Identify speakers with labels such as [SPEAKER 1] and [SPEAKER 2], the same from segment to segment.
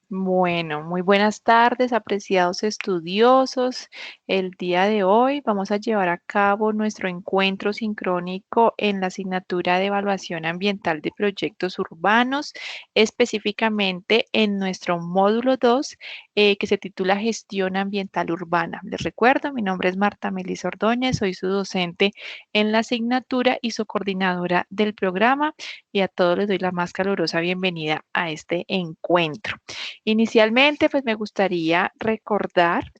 [SPEAKER 1] Bueno, muy buenas tardes, apreciados estudiosos. El día de hoy vamos a llevar a cabo nuestro encuentro sincrónico en la asignatura de evaluación ambiental de proyectos urbanos, específicamente en nuestro módulo 2, que se titula Gestión Ambiental Urbana. Les recuerdo, mi nombre es Marta Melisa Ordóñez, soy su docente en la asignatura y su coordinadora del programa, y a todos les doy la más calurosa bienvenida a este encuentro. Inicialmente, pues me gustaría recordar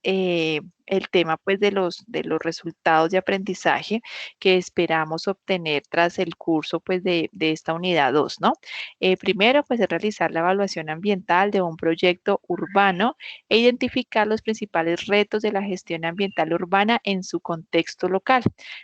[SPEAKER 1] el tema pues de los resultados de aprendizaje que esperamos obtener tras el curso pues de esta unidad 2, ¿no? Primero, pues es realizar la evaluación ambiental de un proyecto urbano e identificar los principales retos de la gestión ambiental urbana en su contexto local,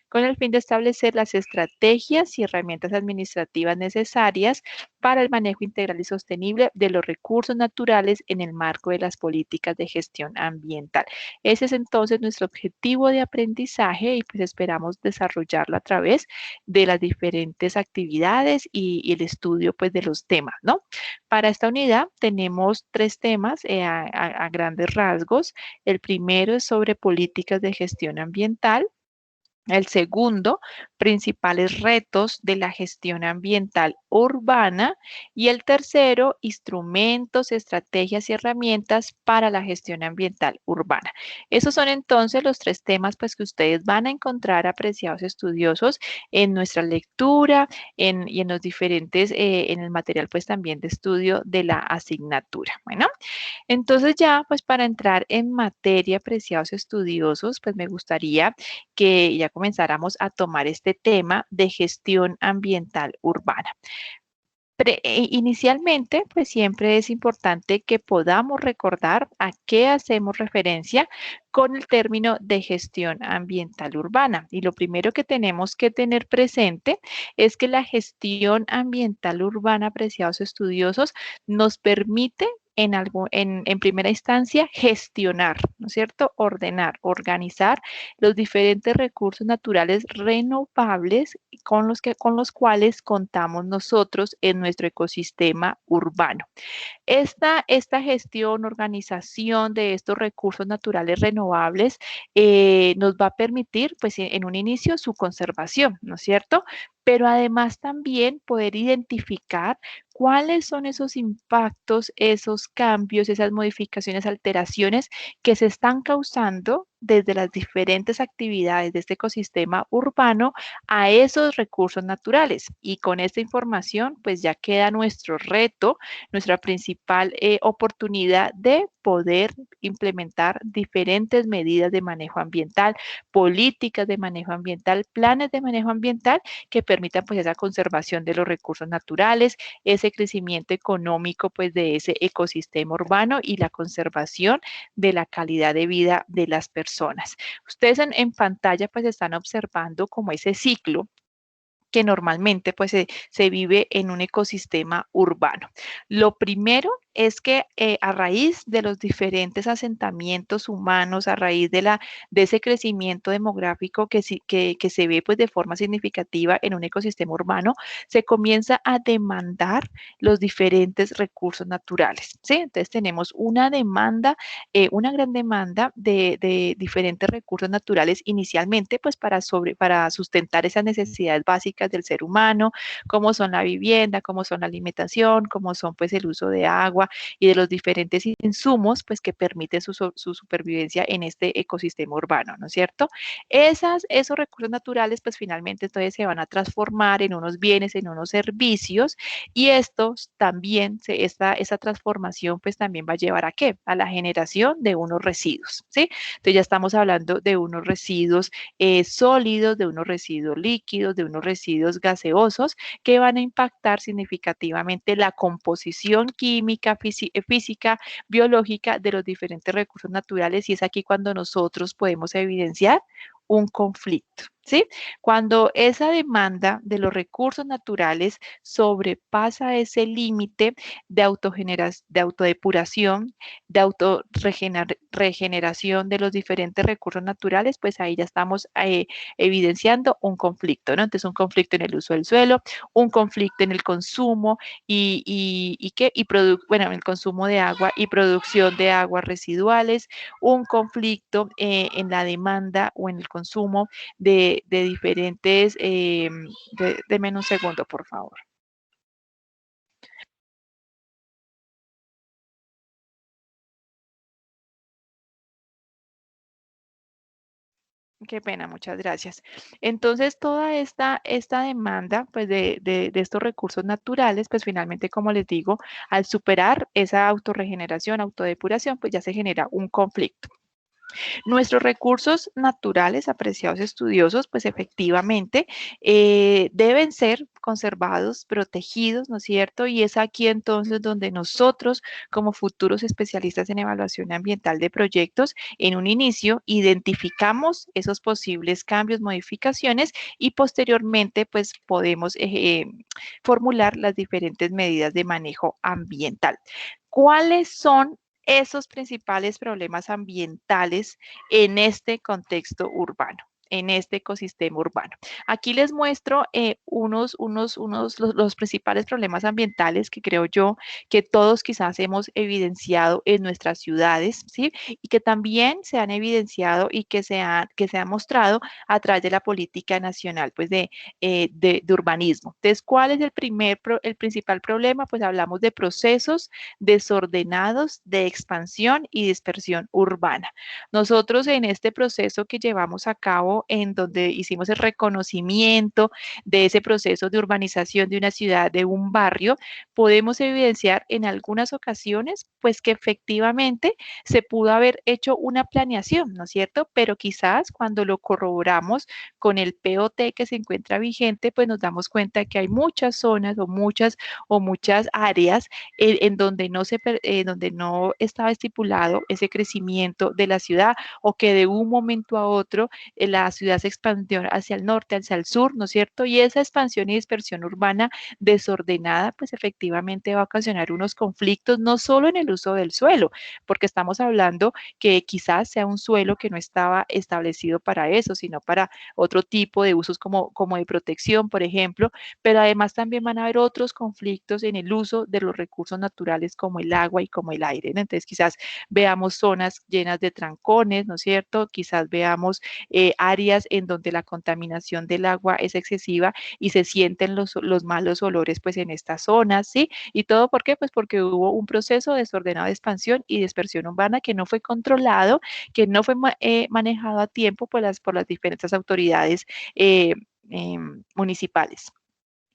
[SPEAKER 1] con el fin de establecer las estrategias y herramientas administrativas necesarias para el manejo integral y sostenible de los recursos naturales en el marco de las políticas de gestión ambiental. Ese es entonces nuestro objetivo de aprendizaje y pues esperamos desarrollarlo a través de las diferentes actividades y el estudio pues de los temas, ¿no? Para esta unidad tenemos tres temas a grandes rasgos. El primero es sobre políticas de gestión ambiental. El segundo, principales retos de la gestión ambiental urbana. Y el tercero, instrumentos, estrategias y herramientas para la gestión ambiental urbana. Esos son entonces los tres temas pues, que ustedes van a encontrar, apreciados estudiosos, en nuestra lectura y en los diferentes, en el material pues también de estudio de la asignatura. Bueno. Entonces ya, pues para entrar en materia, apreciados estudiosos, pues me gustaría que ya comenzáramos a tomar este tema de gestión ambiental urbana. Inicialmente, pues siempre es importante que podamos recordar a qué hacemos referencia con el término de gestión ambiental urbana. Y lo primero que tenemos que tener presente es que la gestión ambiental urbana, apreciados estudiosos, nos permite en primera instancia gestionar, ¿no es cierto? Ordenar, organizar los diferentes recursos naturales renovables con los cuales contamos nosotros en nuestro ecosistema urbano. Esta gestión, organización de estos recursos naturales renovables nos va a permitir, pues en un inicio, su conservación, ¿no es cierto? Pero además también poder identificar cuáles son esos impactos, esos cambios, esas modificaciones, alteraciones que se están causando desde las diferentes actividades de este ecosistema urbano a esos recursos naturales. Y con esta información, pues ya queda nuestro reto, nuestra principal oportunidad de poder implementar diferentes medidas de manejo ambiental, políticas de manejo ambiental, planes de manejo ambiental que permitan pues esa conservación de los recursos naturales, ese crecimiento económico pues de ese ecosistema urbano y la conservación de la calidad de vida de las personas. Ustedes en pantalla pues están observando como ese ciclo que normalmente pues se vive en un ecosistema urbano. Lo primero es que a raíz de los diferentes asentamientos humanos, a raíz de ese crecimiento demográfico que se ve pues de forma significativa en un ecosistema urbano, se comienza a demandar los diferentes recursos naturales, ¿sí? Entonces tenemos una demanda, una gran demanda de diferentes recursos naturales inicialmente pues para sustentar esas necesidades básicas del ser humano, como son la vivienda, como son la alimentación, como son pues el uso de agua y de los diferentes insumos pues que permiten su supervivencia en este ecosistema urbano, ¿no es cierto? Esos recursos naturales pues finalmente entonces se van a transformar en unos bienes, en unos servicios, y estos también, esta transformación pues también va a llevar a qué? A la generación de unos residuos, ¿sí? Entonces ya estamos hablando de unos residuos sólidos, de unos residuos líquidos, de unos residuos gaseosos que van a impactar significativamente la composición química, física, biológica de los diferentes recursos naturales, y es aquí cuando nosotros podemos evidenciar un conflicto. ¿sí? Cuando esa demanda de los recursos naturales sobrepasa ese límite de autodepuración, de autorregeneración de los diferentes recursos naturales, pues ahí ya estamos evidenciando un conflicto, ¿no? Entonces, un conflicto en el uso del suelo, un conflicto en el consumo bueno, en el consumo de agua y producción de aguas residuales, un conflicto en la demanda o en el consumo de diferentes, deme un segundo, por favor. Qué pena, muchas gracias. Entonces, toda esta demanda pues, de estos recursos naturales, pues finalmente, como les digo, al superar esa autorregeneración, autodepuración, pues ya se genera un conflicto. Nuestros recursos naturales, apreciados estudiosos, pues efectivamente deben ser conservados, protegidos, ¿no es cierto? Y es aquí entonces donde nosotros, como futuros especialistas en evaluación ambiental de proyectos, en un inicio identificamos esos posibles cambios, modificaciones y posteriormente pues podemos formular las diferentes medidas de manejo ambiental. ¿Cuáles son esos principales problemas ambientales en este contexto urbano, en este ecosistema urbano? Aquí les muestro los principales problemas ambientales que creo yo que todos quizás hemos evidenciado en nuestras ciudades, ¿sí? Y que también se han evidenciado y que se ha mostrado a través de la política nacional, pues de urbanismo. Entonces, ¿cuál es el principal problema? Pues hablamos de procesos desordenados de expansión y dispersión urbana. Nosotros en este proceso que llevamos a cabo, en donde hicimos el reconocimiento de ese proceso de urbanización de una ciudad, de un barrio, podemos evidenciar en algunas ocasiones, pues que efectivamente se pudo haber hecho una planeación, ¿no es cierto? Pero quizás cuando lo corroboramos con el POT que se encuentra vigente, pues nos damos cuenta que hay muchas zonas o muchas áreas donde no estaba estipulado ese crecimiento de la ciudad o que de un momento a otro la ciudad se expandió hacia el norte, hacia el sur, ¿no es cierto? Y esa expansión y dispersión urbana desordenada, pues efectivamente va a ocasionar unos conflictos, no solo en el uso del suelo, porque estamos hablando que quizás sea un suelo que no estaba establecido para eso, sino para otro tipo de usos como de protección, por ejemplo, pero además también van a haber otros conflictos en el uso de los recursos naturales como el agua y como el aire, ¿no? Entonces quizás veamos zonas llenas de trancones, ¿no es cierto? Quizás veamos áreas en donde la contaminación del agua es excesiva y se sienten los malos olores pues en estas zonas, ¿sí? ¿Y todo por qué? Pues porque hubo un proceso desordenado de expansión y dispersión urbana que no fue controlado, que no fue manejado a tiempo por las diferentes autoridades municipales.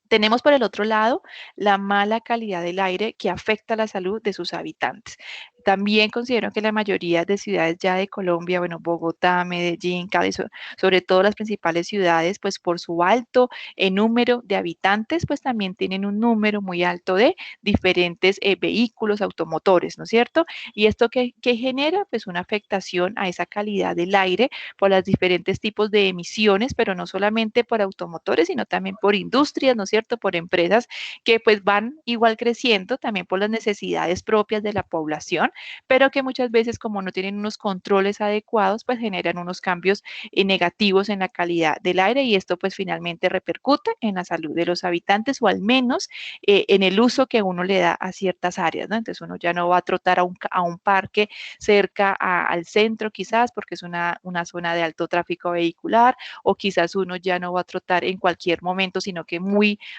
[SPEAKER 1] Tenemos por el otro lado la mala calidad del aire que afecta la salud de sus habitantes. También considero que la mayoría de ciudades ya de Colombia, bueno, Bogotá, Medellín, Cali, sobre todo las principales ciudades, pues por su alto número de habitantes, pues también tienen un número muy alto de diferentes vehículos automotores, ¿no es cierto? Y esto que genera, pues una afectación a esa calidad del aire por los diferentes tipos de emisiones, pero no solamente por automotores, sino también por industrias, ¿no es cierto? Por empresas que pues van igual creciendo, también por las necesidades propias de la población, pero que muchas veces como no tienen unos controles adecuados, pues generan unos cambios negativos en la calidad del aire y esto pues finalmente repercute en la salud de los habitantes o al menos en el uso que uno le da a ciertas áreas, ¿no? Entonces uno ya no va a trotar a un parque cerca al centro quizás porque es una zona de alto tráfico vehicular o quizás uno ya no va a trotar en cualquier momento, sino que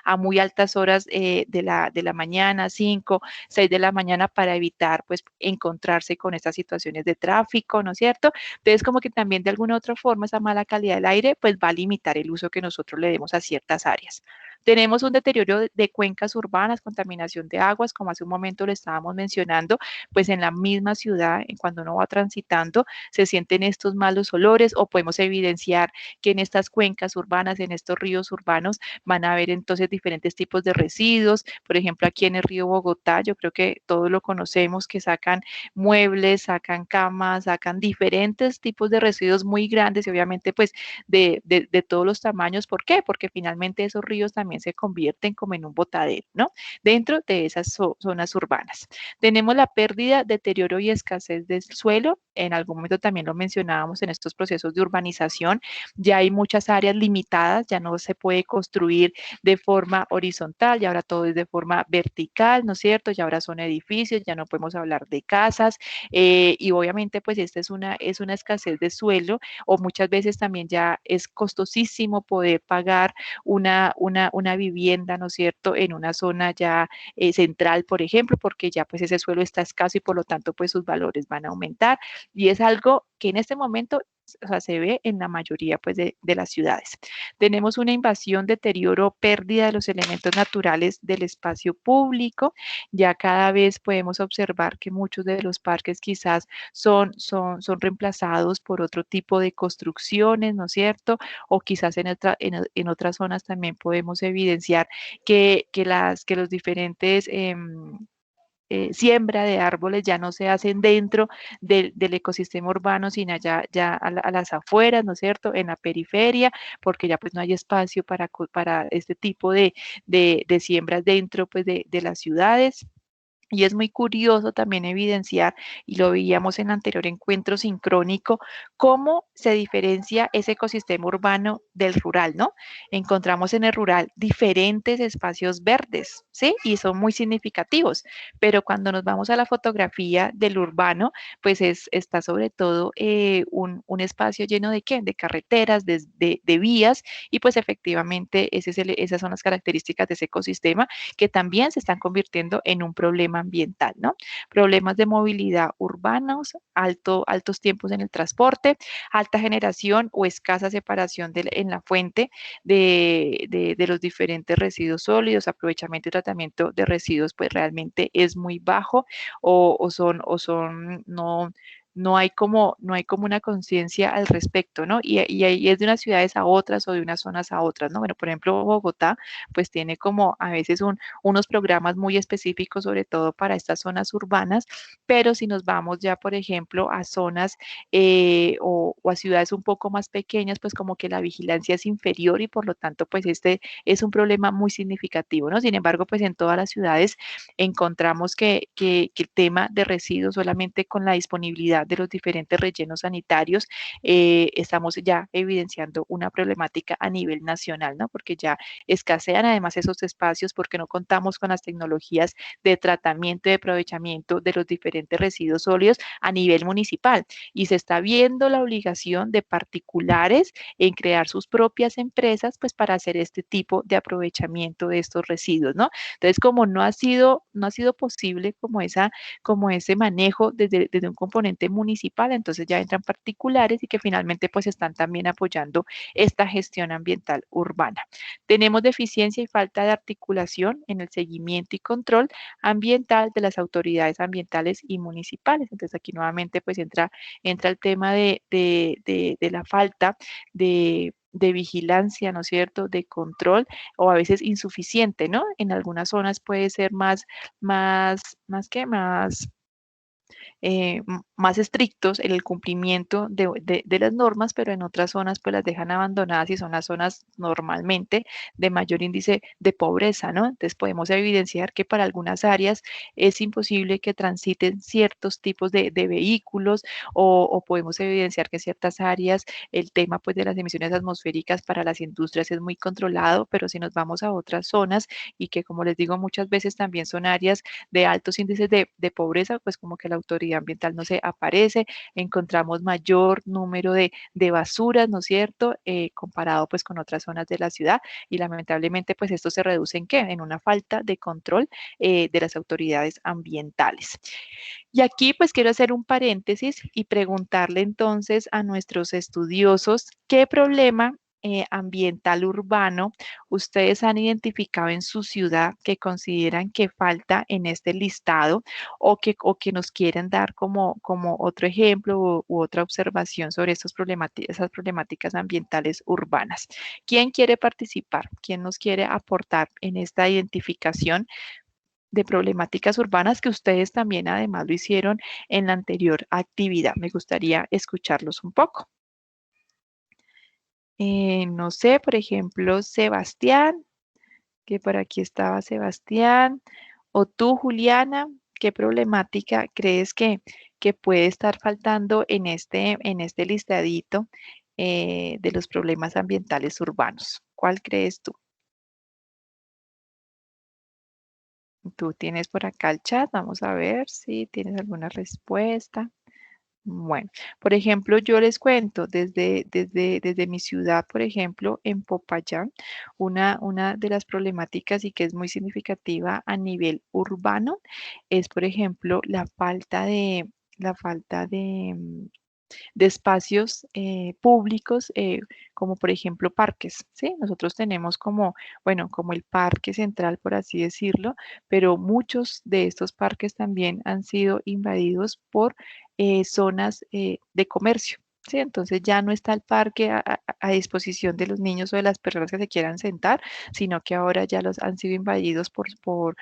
[SPEAKER 1] a muy altas horas de la mañana, 5, 6 de la mañana para evitar pues encontrarse con estas situaciones de tráfico, ¿no es cierto? Entonces como que también de alguna otra forma esa mala calidad del aire pues va a limitar el uso que nosotros le demos a ciertas áreas. Tenemos un deterioro de cuencas urbanas, contaminación de aguas, como hace un momento lo estábamos mencionando, pues en la misma ciudad, cuando uno va transitando, se sienten estos malos olores o podemos evidenciar que en estas cuencas urbanas, en estos ríos urbanos, van a haber entonces diferentes tipos de residuos. Por ejemplo, aquí en el río Bogotá, yo creo que todos lo conocemos, que sacan muebles, sacan camas, sacan diferentes tipos de residuos muy grandes y obviamente pues de todos los tamaños. ¿Por qué? Porque finalmente esos ríos también se convierten como en un botadero, ¿no? Dentro de esas zonas urbanas. Tenemos la pérdida, deterioro y escasez del suelo. En algún momento también lo mencionábamos en estos procesos de urbanización. Ya hay muchas áreas limitadas, ya no se puede construir de forma horizontal, y ahora todo es de forma vertical, ¿no es cierto? Ya ahora son edificios, ya no podemos hablar de casas, y obviamente pues esta es una escasez de suelo, o muchas veces también ya es costosísimo poder pagar una vivienda, ¿no es cierto?, en una zona ya central, por ejemplo, porque ya pues ese suelo está escaso y por lo tanto pues sus valores van a aumentar, y es algo que en este momento, o sea, se ve en la mayoría pues de las ciudades. Tenemos una invasión, deterioro, pérdida de los elementos naturales del espacio público. Ya cada vez podemos observar que muchos de los parques quizás son reemplazados por otro tipo de construcciones, ¿no es cierto? O quizás en otras zonas también podemos evidenciar que los diferentes siembra de árboles ya no se hacen dentro del ecosistema urbano, sino ya a las afueras, ¿no es cierto?, en la periferia, porque ya pues no hay espacio para este tipo de siembras dentro pues de las ciudades. Y es muy curioso también evidenciar, y lo veíamos en el anterior encuentro sincrónico, cómo se diferencia ese ecosistema urbano del rural, ¿no? Encontramos en el rural diferentes espacios verdes, ¿sí? Y son muy significativos, pero cuando nos vamos a la fotografía del urbano, pues está sobre todo un espacio lleno de ¿qué? De carreteras, de vías, y pues efectivamente esas son las características de ese ecosistema que también se están convirtiendo en un problema ambiental, ¿no? Problemas de movilidad urbanos, altos tiempos en el transporte, alta generación o escasa separación en la fuente de los diferentes residuos sólidos, aprovechamiento y tratamiento de residuos, pues realmente es muy bajo, no hay como una conciencia al respecto, ¿no? Y ahí es de unas ciudades a otras o de unas zonas a otras, ¿no? Bueno, por ejemplo, Bogotá, pues tiene como a veces unos programas muy específicos, sobre todo para estas zonas urbanas, pero si nos vamos ya, por ejemplo, a zonas o a ciudades un poco más pequeñas, pues como que la vigilancia es inferior y por lo tanto, pues este es un problema muy significativo, ¿no? Sin embargo, pues en todas las ciudades encontramos que el tema de residuos, solamente con la disponibilidad de los diferentes rellenos sanitarios, estamos ya evidenciando una problemática a nivel nacional, ¿no? Porque ya escasean además esos espacios porque no contamos con las tecnologías de tratamiento y de aprovechamiento de los diferentes residuos sólidos a nivel municipal. Y se está viendo la obligación de particulares en crear sus propias empresas, pues para hacer este tipo de aprovechamiento de estos residuos, ¿no? Entonces, como no ha sido posible como ese manejo desde un componente municipal, entonces ya entran particulares y que finalmente pues están también apoyando esta gestión ambiental urbana. Tenemos deficiencia y falta de articulación en el seguimiento y control ambiental de las autoridades ambientales y municipales. Entonces aquí nuevamente pues entra el tema de la falta de vigilancia, ¿no es cierto?, de control, o a veces insuficiente, ¿no? En algunas zonas puede ser más estrictos en el cumplimiento de las normas, pero en otras zonas pues las dejan abandonadas y son las zonas normalmente de mayor índice de pobreza, ¿no? Entonces podemos evidenciar que para algunas áreas es imposible que transiten ciertos tipos de vehículos, o podemos evidenciar que en ciertas áreas el tema pues de las emisiones atmosféricas para las industrias es muy controlado, pero si nos vamos a otras zonas y que, como les digo, muchas veces también son áreas de altos índices de pobreza, pues como que la autoridad ambiental no se aparece, encontramos mayor número de basuras, ¿no es cierto?, comparado pues con otras zonas de la ciudad, y lamentablemente pues esto se reduce ¿en qué? En una falta de control de las autoridades ambientales. Y aquí pues quiero hacer un paréntesis y preguntarle entonces a nuestros estudiosos qué problema ambiental urbano ustedes han identificado en su ciudad que consideran que falta en este listado o que nos quieren dar como otro ejemplo u otra observación sobre esas problemáticas ambientales urbanas? ¿Quién quiere participar? ¿Quién nos quiere aportar en esta identificación de problemáticas urbanas que ustedes también además lo hicieron en la anterior actividad? Me gustaría escucharlos un poco. No sé, por ejemplo, Sebastián, que por aquí estaba Sebastián, o tú, Juliana, ¿qué problemática crees que puede estar faltando en este listadito de los problemas ambientales urbanos? ¿Cuál crees tú? Tú tienes por acá el chat, vamos a ver si tienes alguna respuesta. Bueno, por ejemplo, yo les cuento desde mi ciudad, por ejemplo, en Popayán, una de las problemáticas y que es muy significativa a nivel urbano es, por ejemplo, la falta de espacios públicos, como por ejemplo parques, ¿sí? Nosotros tenemos como, bueno, como el parque central, por así decirlo, pero muchos de estos parques también han sido invadidos por zonas de comercio. Sí, entonces ya no está el parque a disposición de los niños o de las personas que se quieran sentar, sino que ahora ya los han sido invadidos por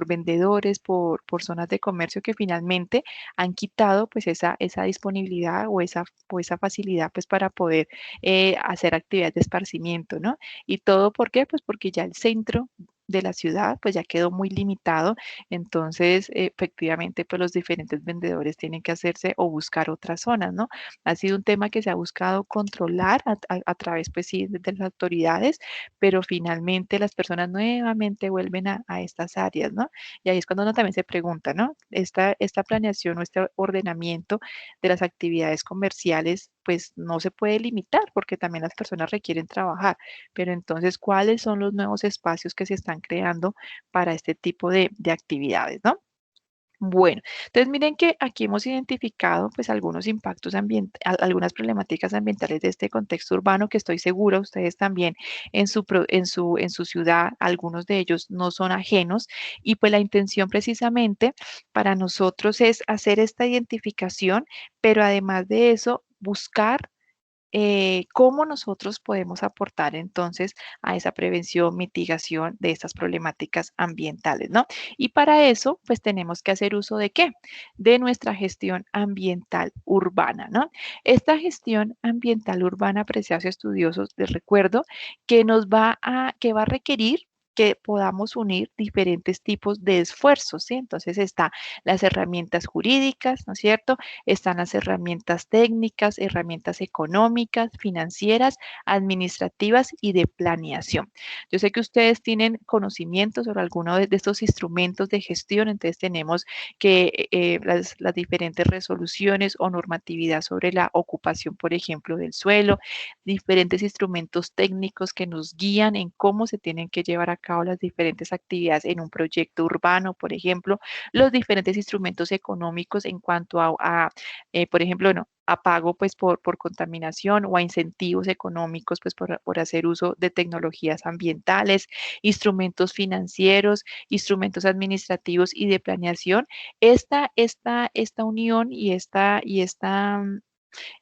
[SPEAKER 1] vendedores, por zonas de comercio que finalmente han quitado pues esa disponibilidad o esa facilidad pues para poder hacer actividades de esparcimiento, ¿no? ¿Y todo por qué? Pues porque ya el centro de la ciudad pues ya quedó muy limitado, entonces efectivamente pues los diferentes vendedores tienen que hacerse o buscar otras zonas, ¿no? Ha sido un tema que se ha buscado controlar a través pues sí de las autoridades, pero finalmente las personas nuevamente vuelven a estas áreas, ¿no? Y ahí es cuando uno también se pregunta, ¿no? Esta planeación o este ordenamiento de las actividades comerciales, pues no se puede limitar porque también las personas requieren trabajar. Pero entonces, ¿cuáles son los nuevos espacios que se están creando para este tipo de actividades, ¿no? Bueno, entonces miren que aquí hemos identificado pues algunos impactos ambientales, algunas problemáticas ambientales de este contexto urbano que estoy segura ustedes también en su ciudad, algunos de ellos no son ajenos y pues la intención precisamente para nosotros es hacer esta identificación, pero además de eso, buscar cómo nosotros podemos aportar entonces a esa prevención, mitigación de estas problemáticas ambientales, ¿no? Y para eso, pues tenemos que hacer uso de ¿qué? De nuestra gestión ambiental urbana, ¿no? Esta gestión ambiental urbana, apreciados estudiosos, les recuerdo que va a requerir que podamos unir diferentes tipos de esfuerzos, ¿sí? Entonces está las herramientas jurídicas, ¿no es cierto? Están las herramientas técnicas, herramientas económicas, financieras, administrativas y de planeación. Yo sé que ustedes tienen conocimiento sobre alguno de estos instrumentos de gestión, entonces tenemos que las diferentes resoluciones o normatividad sobre la ocupación, por ejemplo, del suelo, diferentes instrumentos técnicos que nos guían en cómo se tienen que llevar a cabo las diferentes actividades en un proyecto urbano, por ejemplo, los diferentes instrumentos económicos en cuanto por ejemplo, no, a pago pues por contaminación o a incentivos económicos pues por hacer uso de tecnologías ambientales, instrumentos financieros, instrumentos administrativos y de planeación. Esta unión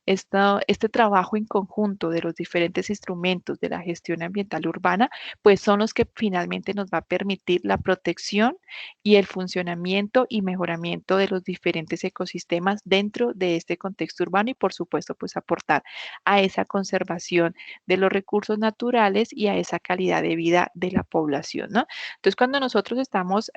[SPEAKER 1] este trabajo en conjunto de los diferentes instrumentos de la gestión ambiental urbana, pues son los que finalmente nos va a permitir la protección y el funcionamiento y mejoramiento de los diferentes ecosistemas dentro de este contexto urbano y por supuesto pues aportar a esa conservación de los recursos naturales y a esa calidad de vida de la población, ¿no? Entonces cuando nosotros estamos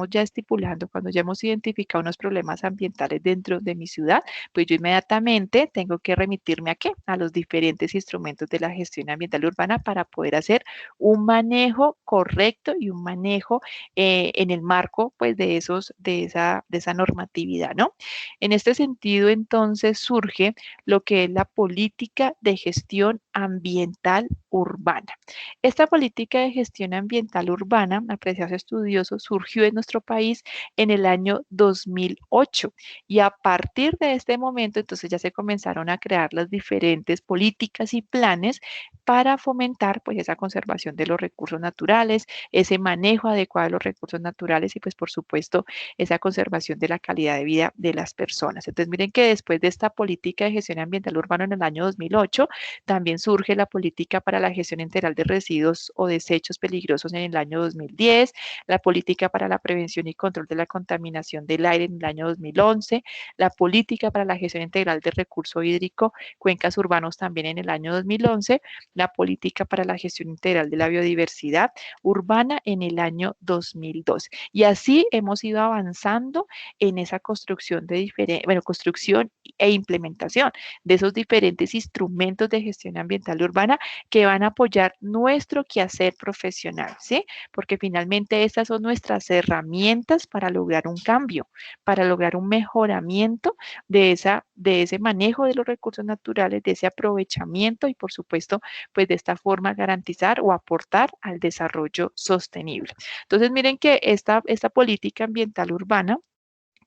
[SPEAKER 1] ya estipulando, cuando ya hemos identificado unos problemas ambientales dentro de mi ciudad, pues yo inmediatamente tengo que remitirme a qué? A los diferentes instrumentos de la gestión ambiental urbana para poder hacer un manejo correcto y un manejo en el marco, pues, de esa normatividad, ¿no? En este sentido, entonces, surge lo que es la política de gestión ambiental urbana. Esta política de gestión ambiental urbana, apreciados estudiosos, surgió en nuestro país en el año 2008 y a partir de este momento entonces ya se comenzaron a crear las diferentes políticas y planes para fomentar pues esa conservación de los recursos naturales, ese manejo adecuado de los recursos naturales y pues por supuesto esa conservación de la calidad de vida de las personas. Entonces miren que después de esta política de gestión ambiental urbana en el año 2008, también surge la política para la gestión integral de residuos o desechos peligrosos en el año 2010, la política para la prevención y control de la contaminación del aire en el año 2011, la política para la gestión integral del recurso hídrico, cuencas urbanos también en el año 2011, la política para la gestión integral de la biodiversidad urbana en el año 2002. Y así hemos ido avanzando en esa construcción de diferentes, bueno, construcción e implementación de esos diferentes instrumentos de gestión ambiental urbana que van a apoyar nuestro quehacer profesional, ¿sí? Porque finalmente estas son nuestras herramientas para lograr un cambio, para lograr un mejoramiento de ese manejo de los recursos naturales, de ese aprovechamiento y por supuesto, pues de esta forma garantizar o aportar al desarrollo sostenible. Entonces, miren que esta política ambiental urbana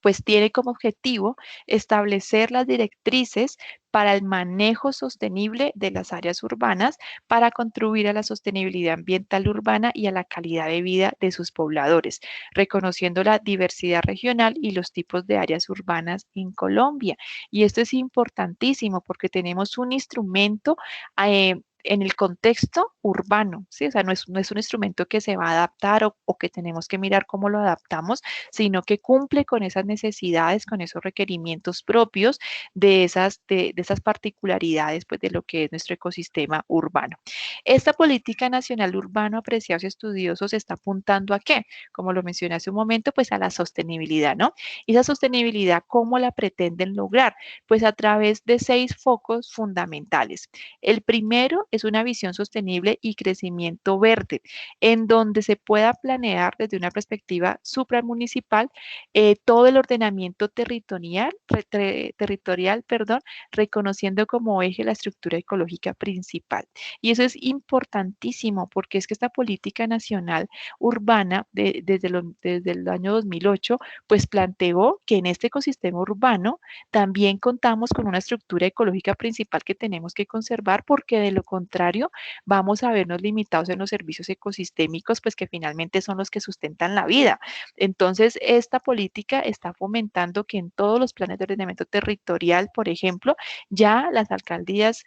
[SPEAKER 1] pues tiene como objetivo establecer las directrices para el manejo sostenible de las áreas urbanas para contribuir a la sostenibilidad ambiental urbana y a la calidad de vida de sus pobladores, reconociendo la diversidad regional y los tipos de áreas urbanas en Colombia. Y esto es importantísimo porque tenemos un instrumento en el contexto urbano, ¿sí? O sea, no es un instrumento que se va a adaptar o que tenemos que mirar cómo lo adaptamos, sino que cumple con esas necesidades, con esos requerimientos propios de esas particularidades pues, de lo que es nuestro ecosistema urbano. Esta política nacional urbana, apreciados y estudiosos, está apuntando a qué? Como lo mencioné hace un momento, pues a la sostenibilidad, ¿no? Y esa sostenibilidad, ¿cómo la pretenden lograr? Pues a través de 6 focos fundamentales. El primero es una visión sostenible y crecimiento verde, en donde se pueda planear desde una perspectiva supramunicipal todo el ordenamiento territorial, perdón, reconociendo como eje la estructura ecológica principal. Y eso es importantísimo porque es que esta política nacional urbana desde el año 2008, pues planteó que en este ecosistema urbano también contamos con una estructura ecológica principal que tenemos que conservar porque de lo contrario vamos a vernos limitados en los servicios ecosistémicos, pues que finalmente son los que sustentan la vida. Entonces, esta política está fomentando que en todos los planes de ordenamiento territorial, por ejemplo, ya las alcaldías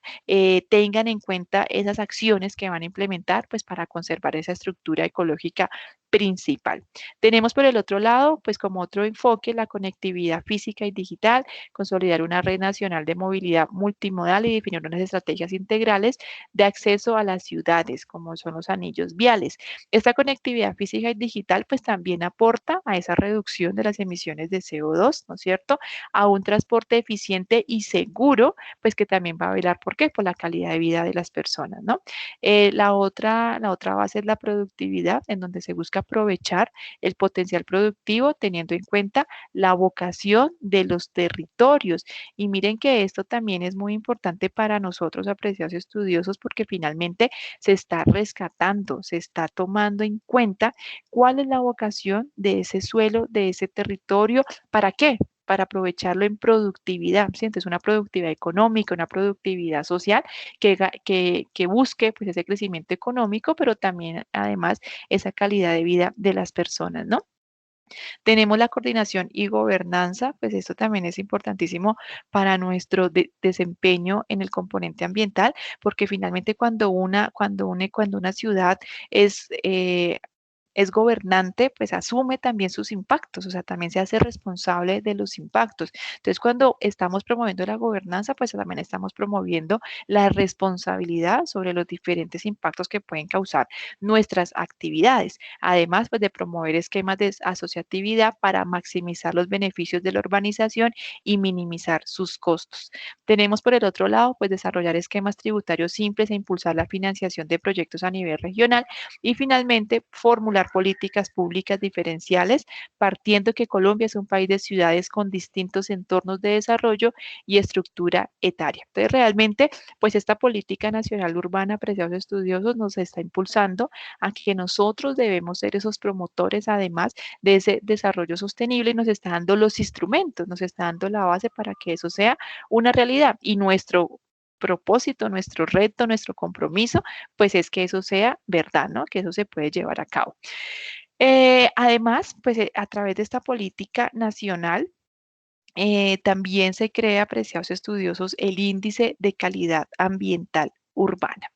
[SPEAKER 1] tengan en cuenta esas acciones que van a implementar, pues para conservar esa estructura ecológica principal. Tenemos por el otro lado, pues como otro enfoque, la conectividad física y digital, consolidar una red nacional de movilidad multimodal y definir unas estrategias integrales de acceso a las ciudades, como son los anillos viales. Esta conectividad física y digital, pues también aporta a esa reducción de las emisiones de CO2, ¿no es cierto? A un transporte eficiente y seguro, pues que también va a velar, ¿por qué? Por la calidad de vida de las personas, ¿no? La otra base es la productividad, en donde se busca aprovechar el potencial productivo teniendo en cuenta la vocación de los territorios. Y miren que esto también es muy importante para nosotros, apreciados estudiosos, porque finalmente se está rescatando, se está tomando en cuenta cuál es la vocación de ese suelo, de ese territorio, ¿para qué? Para aprovecharlo en productividad, ¿sí? Entonces, una productividad económica, una productividad social que busque pues, ese crecimiento económico, pero también, además, esa calidad de vida de las personas, ¿no? Tenemos la coordinación y gobernanza, pues esto también es importantísimo para nuestro desempeño en el componente ambiental, porque finalmente cuando una ciudad es gobernante, pues asume también sus impactos, o sea, también se hace responsable de los impactos. Entonces, cuando estamos promoviendo la gobernanza, pues también estamos promoviendo la responsabilidad sobre los diferentes impactos que pueden causar nuestras actividades. Además, pues de promover esquemas de asociatividad para maximizar los beneficios de la urbanización y minimizar sus costos. Tenemos por el otro lado, pues desarrollar esquemas tributarios simples e impulsar la financiación de proyectos a nivel regional y finalmente formular políticas públicas diferenciales, partiendo que Colombia es un país de ciudades con distintos entornos de desarrollo y estructura etaria. Entonces, realmente, pues esta política nacional urbana, apreciados estudiosos, nos está impulsando a que nosotros debemos ser esos promotores, además de ese desarrollo sostenible, y nos está dando los instrumentos, nos está dando la base para que eso sea una realidad. Y nuestro propósito, nuestro reto, nuestro compromiso, pues es que eso sea verdad, ¿no? Que eso se puede llevar a cabo. Además, pues a través de esta política nacional, también se crea, apreciados estudiosos, el índice de calidad ambiental urbana.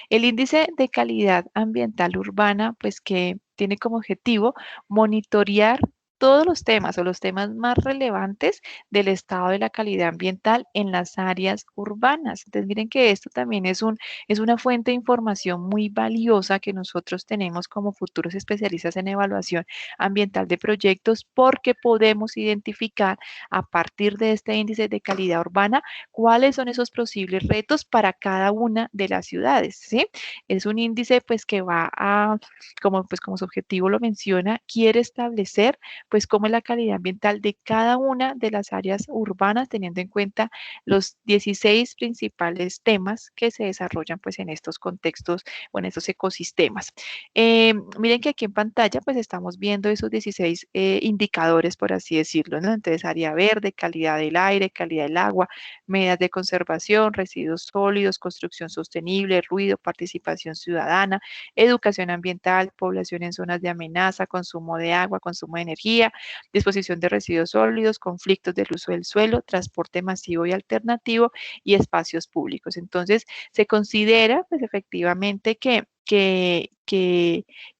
[SPEAKER 1] El índice de calidad ambiental urbana, pues que tiene como objetivo monitorear todos los temas o los temas más relevantes del estado de la calidad ambiental en las áreas urbanas. Entonces, miren que esto también es una fuente de información muy valiosa que nosotros tenemos como futuros especialistas en evaluación ambiental de proyectos, porque podemos identificar a partir de este índice de calidad urbana cuáles son esos posibles retos para cada una de las ciudades, ¿sí? Es un índice pues que va a, como su objetivo lo menciona, quiere establecer pues cómo es la calidad ambiental de cada una de las áreas urbanas, teniendo en cuenta los 16 principales temas que se desarrollan pues en estos contextos o en estos ecosistemas. Miren que aquí en pantalla pues estamos viendo esos 16 indicadores, por así decirlo, ¿no? Entonces, área verde, calidad del aire, calidad del agua, medidas de conservación, residuos sólidos, construcción sostenible, ruido, participación ciudadana, educación ambiental, población en zonas de amenaza, consumo de agua, consumo de energía, disposición de residuos sólidos, conflictos del uso del suelo, transporte masivo y alternativo y espacios públicos. Entonces, se considera pues efectivamente que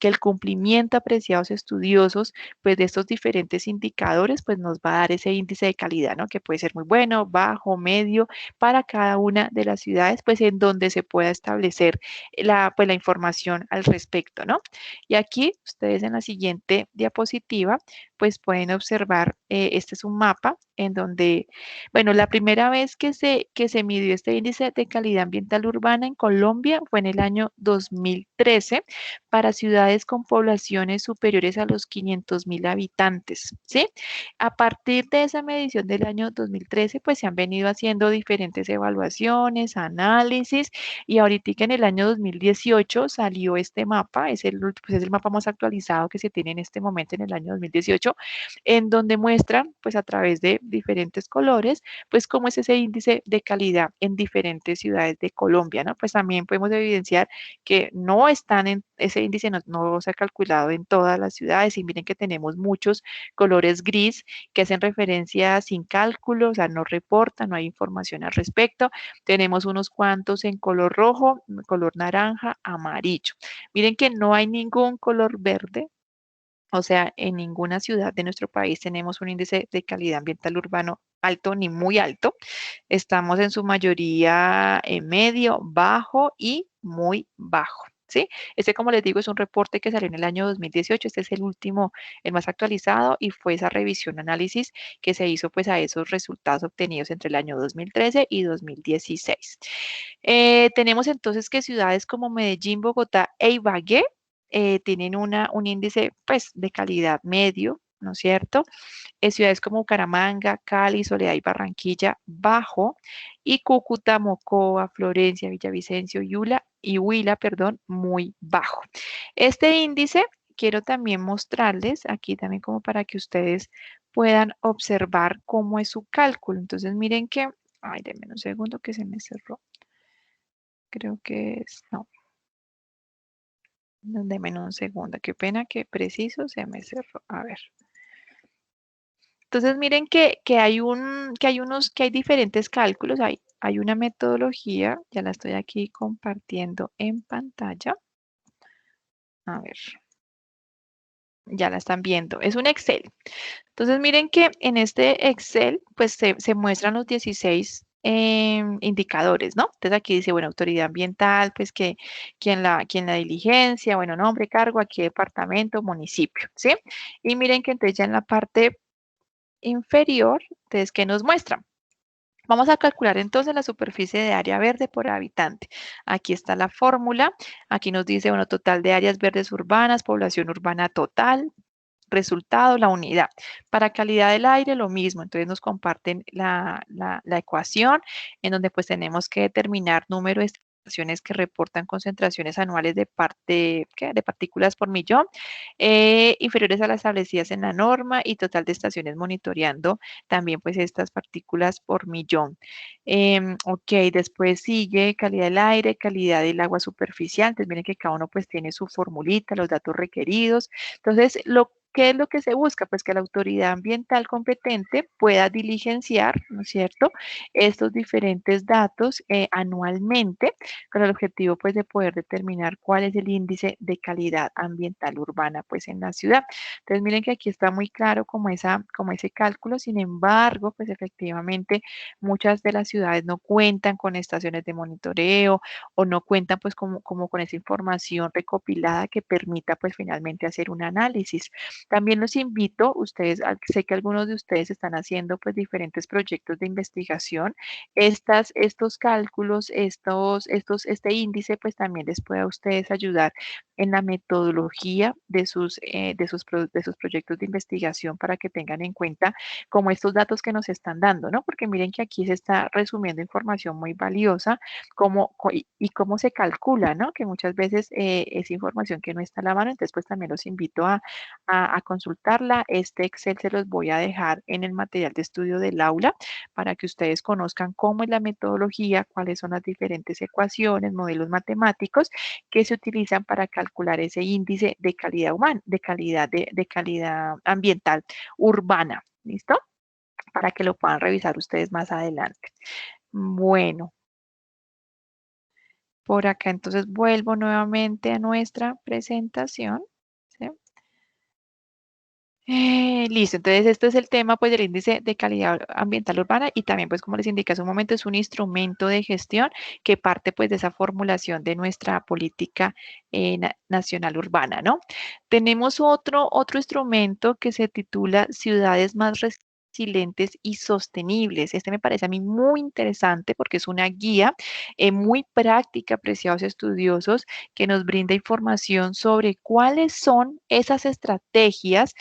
[SPEAKER 1] el cumplimiento, apreciados estudiosos, pues de estos diferentes indicadores, pues nos va a dar ese índice de calidad, ¿no? Que puede ser muy bueno, bajo, medio, para cada una de las ciudades, pues en donde se pueda establecer pues, la información al respecto, ¿no? Y aquí ustedes en la siguiente diapositiva, pues pueden observar, este es un mapa en donde, bueno, la primera vez que se midió este índice de calidad ambiental urbana en Colombia fue en el año 2013 para ciudades con poblaciones superiores a los 500.000 habitantes, ¿sí? A partir de esa medición del año 2013, pues se han venido haciendo diferentes evaluaciones, análisis, y ahorita en el año 2018 salió este mapa, pues es el mapa más actualizado que se tiene en este momento en el año 2018, en donde muestran, pues a través de diferentes colores, pues cómo es ese índice de calidad en diferentes ciudades de Colombia, ¿no? Pues también podemos evidenciar que no están en ese índice, no se ha calculado en todas las ciudades, y miren que tenemos muchos colores gris que hacen referencia sin cálculo, o sea, no reportan, no hay información al respecto. Tenemos unos cuantos en color rojo, color naranja, amarillo. Miren que no hay ningún color verde. O sea, en ninguna ciudad de nuestro país tenemos un índice de calidad ambiental urbano alto ni muy alto. Estamos en su mayoría en medio, bajo y muy bajo. ¿Sí? Este, como les digo, es un reporte que salió en el año 2018. Este es el último, el más actualizado, y fue esa revisión, análisis que se hizo pues a esos resultados obtenidos entre el año 2013 y 2016. Tenemos entonces que ciudades como Medellín, Bogotá e Ibagué tienen un índice pues de calidad medio, ¿no es cierto? Ciudades como Bucaramanga, Cali, Soledad y Barranquilla, bajo, y Cúcuta, Mocoa, Florencia, Villavicencio, Huila, perdón, muy bajo. Este índice quiero también mostrarles aquí también como para que ustedes puedan observar cómo es su cálculo. Entonces miren que, ay, denme un segundo que se me cerró. Creo que es, no. Deme un segundo, qué pena que preciso se me cerró. A ver. Entonces miren que hay diferentes cálculos, hay una metodología, ya la estoy aquí compartiendo en pantalla. A ver, ya la están viendo. Es un Excel. Entonces miren que en este Excel pues se muestran los 16 indicadores, ¿no? Entonces aquí dice, bueno, autoridad ambiental, pues que quien la diligencia, bueno, nombre, cargo, aquí departamento, municipio, ¿sí? Y miren que entonces ya en la parte inferior, entonces, ¿qué nos muestra? Vamos a calcular entonces la superficie de área verde por habitante. Aquí está la fórmula. Aquí nos dice, bueno, total de áreas verdes urbanas, población urbana total, resultado, la unidad. Para calidad del aire, lo mismo. Entonces nos comparten la ecuación en donde pues tenemos que determinar número de estaciones que reportan concentraciones anuales de partículas por millón, inferiores a las establecidas en la norma y total de estaciones monitoreando también pues estas partículas por millón. Ok, después sigue calidad del aire, calidad del agua superficial. Entonces miren que cada uno pues tiene su formulita, los datos requeridos. Entonces, ¿qué es lo que se busca? Pues que la autoridad ambiental competente pueda diligenciar, ¿no es cierto?, estos diferentes datos anualmente con el objetivo pues de poder determinar cuál es el índice de calidad ambiental urbana pues en la ciudad. Entonces miren que aquí está muy claro como ese cálculo. Sin embargo, pues efectivamente muchas de las ciudades no cuentan con estaciones de monitoreo o no cuentan pues como con esa información recopilada que permita pues finalmente hacer un análisis. También los invito, sé que algunos de ustedes están haciendo pues diferentes proyectos de investigación. Estos cálculos, este índice pues también les puede a ustedes ayudar en la metodología de sus proyectos de investigación para que tengan en cuenta como estos datos que nos están dando, ¿no? Porque miren que aquí se está resumiendo información muy valiosa y cómo se calcula, ¿no? Que muchas veces es información que no está a la mano, entonces pues también los invito a consultarla. Este Excel se los voy a dejar en el material de estudio del aula para que ustedes conozcan cómo es la metodología, cuáles son las diferentes ecuaciones, modelos matemáticos que se utilizan para calcular ese índice de calidad humana, de calidad ambiental urbana. ¿Listo? Para que lo puedan revisar ustedes más adelante. Bueno, por acá entonces vuelvo nuevamente a nuestra presentación. ¿Sí? Listo, entonces este es el tema pues del índice de calidad ambiental urbana y también pues como les indiqué hace un momento es un instrumento de gestión que parte pues de esa formulación de nuestra política nacional urbana, ¿no? Tenemos otro instrumento que se titula Ciudades más resilientes y sostenibles. Este me parece a mí muy interesante porque es una guía muy práctica, apreciados estudiosos, que nos brinda información sobre cuáles son esas estrategias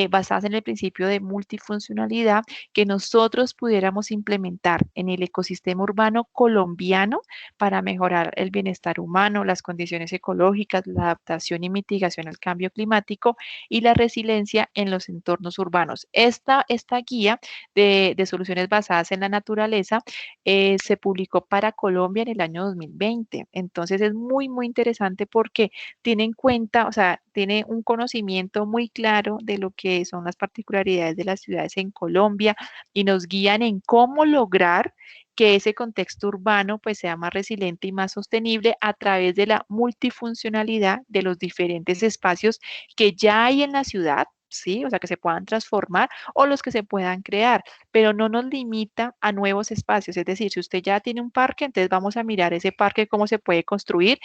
[SPEAKER 1] basadas en el principio de multifuncionalidad que nosotros pudiéramos implementar en el ecosistema urbano colombiano para mejorar el bienestar humano, las condiciones ecológicas, la adaptación y mitigación al cambio climático y la resiliencia en los entornos urbanos. Esta guía de soluciones basadas en la naturaleza se publicó para Colombia en el año 2020. Entonces es muy interesante porque tiene en cuenta, o sea, tiene un conocimiento muy claro de lo que son las particularidades de las ciudades en Colombia y nos guían en cómo lograr que ese contexto urbano pues sea más resiliente y más sostenible a través de la multifuncionalidad de los diferentes espacios que ya hay en la ciudad. Sí, o sea, que se puedan transformar o los que se puedan crear, pero no nos limita a nuevos espacios. Es decir, si usted ya tiene un parque, entonces vamos a mirar ese parque, cómo se puede construir,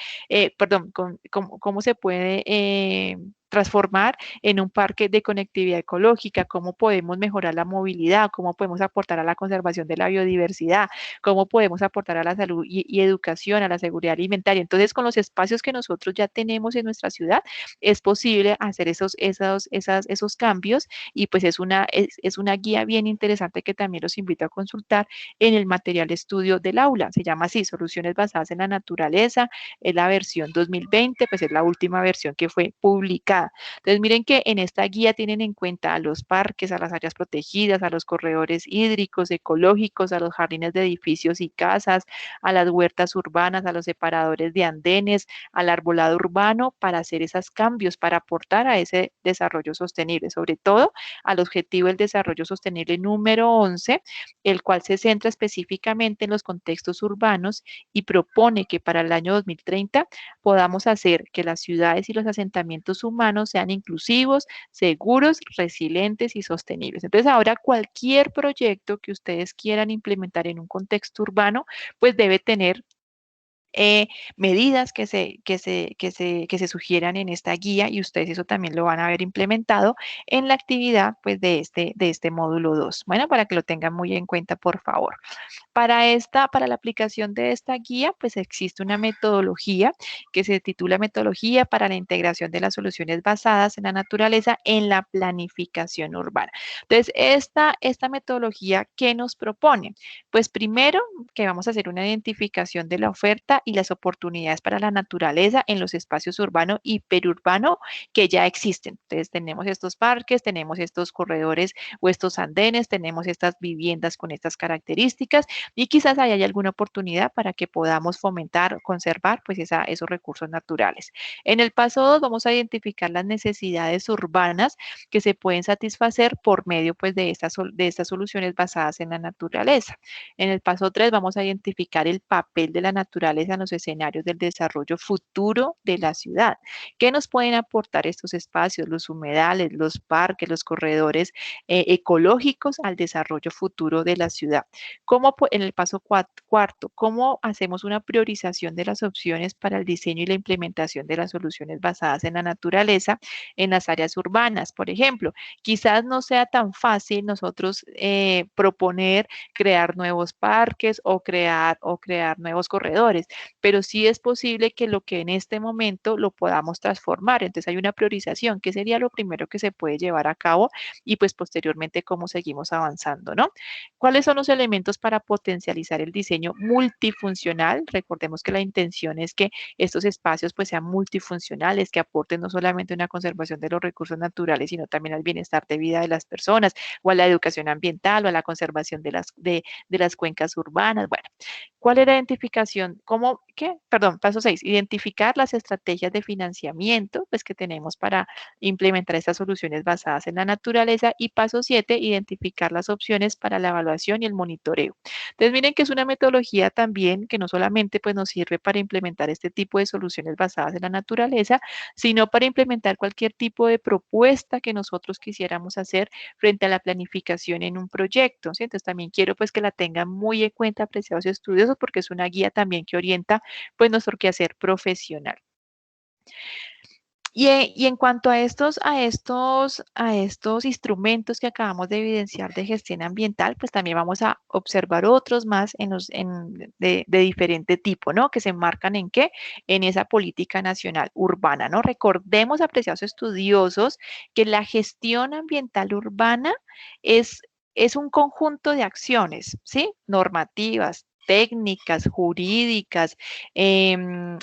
[SPEAKER 1] perdón, cómo se puede transformar en un parque de conectividad ecológica, cómo podemos mejorar la movilidad, cómo podemos aportar a la conservación de la biodiversidad, cómo podemos aportar a la salud y educación, a la seguridad alimentaria. Entonces, con los espacios que nosotros ya tenemos en nuestra ciudad, es posible hacer esos cambios y pues es una guía bien interesante que también los invito a consultar en el material de estudio del aula. Se llama así, Soluciones basadas en la naturaleza, es la versión 2020, pues es la última versión que fue publicada. Entonces miren que en esta guía tienen en cuenta a los parques, a las áreas protegidas, a los corredores hídricos, ecológicos, a los jardines de edificios y casas, a las huertas urbanas, a los separadores de andenes, al arbolado urbano para hacer esos cambios, para aportar a ese desarrollo sostenible, sobre todo al objetivo del desarrollo sostenible número 11, el cual se centra específicamente en los contextos urbanos y propone que para el año 2030 podamos hacer que las ciudades y los asentamientos humanos sean inclusivos, seguros, resilientes y sostenibles. Entonces, ahora cualquier proyecto que ustedes quieran implementar en un contexto urbano, pues debe tener medidas que se sugieran en esta guía y ustedes eso también lo van a ver implementado en la actividad pues de este módulo 2. Bueno, para que lo tengan muy en cuenta, por favor. Para la aplicación de esta guía, pues existe una metodología que se titula Metodología para la integración de las soluciones basadas en la naturaleza en la planificación urbana. Entonces, esta metodología, ¿qué nos propone? Pues primero, que vamos a hacer una identificación de la oferta y las oportunidades para la naturaleza en los espacios urbano y perurbano que ya existen. Entonces, tenemos estos parques, tenemos estos corredores o estos andenes, tenemos estas viviendas con estas características y quizás ahí hay alguna oportunidad para que podamos fomentar, conservar pues esos recursos naturales. En el paso 2 vamos a identificar las necesidades urbanas que se pueden satisfacer por medio pues de estas soluciones basadas en la naturaleza. En el paso 3 vamos a identificar el papel de la naturaleza en los escenarios del desarrollo futuro de la ciudad. ¿Qué nos pueden aportar estos espacios, los humedales, los parques, los corredores ecológicos al desarrollo futuro de la ciudad? En el paso cuarto, ¿cómo hacemos una priorización de las opciones para el diseño y la implementación de las soluciones basadas en la naturaleza en las áreas urbanas? Por ejemplo, quizás no sea tan fácil nosotros proponer crear nuevos parques o crear nuevos corredores, pero sí es posible que lo que en este momento lo podamos transformar. Entonces hay una priorización, que sería lo primero que se puede llevar a cabo y pues posteriormente cómo seguimos avanzando, ¿no? ¿Cuáles son los elementos para potencializar el diseño multifuncional? Recordemos que la intención es que estos espacios pues sean multifuncionales, que aporten no solamente una conservación de los recursos naturales, sino también al bienestar de vida de las personas o a la educación ambiental o a la conservación de las cuencas urbanas. Bueno, ¿cuál es la identificación? ¿Cómo, qué? Perdón, paso 6, identificar las estrategias de financiamiento pues que tenemos para implementar estas soluciones basadas en la naturaleza y paso 7, identificar las opciones para la evaluación y el monitoreo. Entonces, miren que es una metodología también que no solamente pues nos sirve para implementar este tipo de soluciones basadas en la naturaleza, sino para implementar cualquier tipo de propuesta que nosotros quisiéramos hacer frente a la planificación en un proyecto, ¿sí? Entonces, también quiero pues que la tengan muy en cuenta, apreciados estudiosos, porque es una guía también que orienta pues nuestro quehacer profesional. Y en cuanto a estos instrumentos que acabamos de evidenciar de gestión ambiental, pues también vamos a observar otros más de diferente tipo, ¿no? Que se enmarcan en qué? En esa política nacional urbana, ¿no? Recordemos, apreciados estudiosos, que la gestión ambiental urbana es, es un conjunto de acciones, ¿sí? Normativas, técnicas, jurídicas,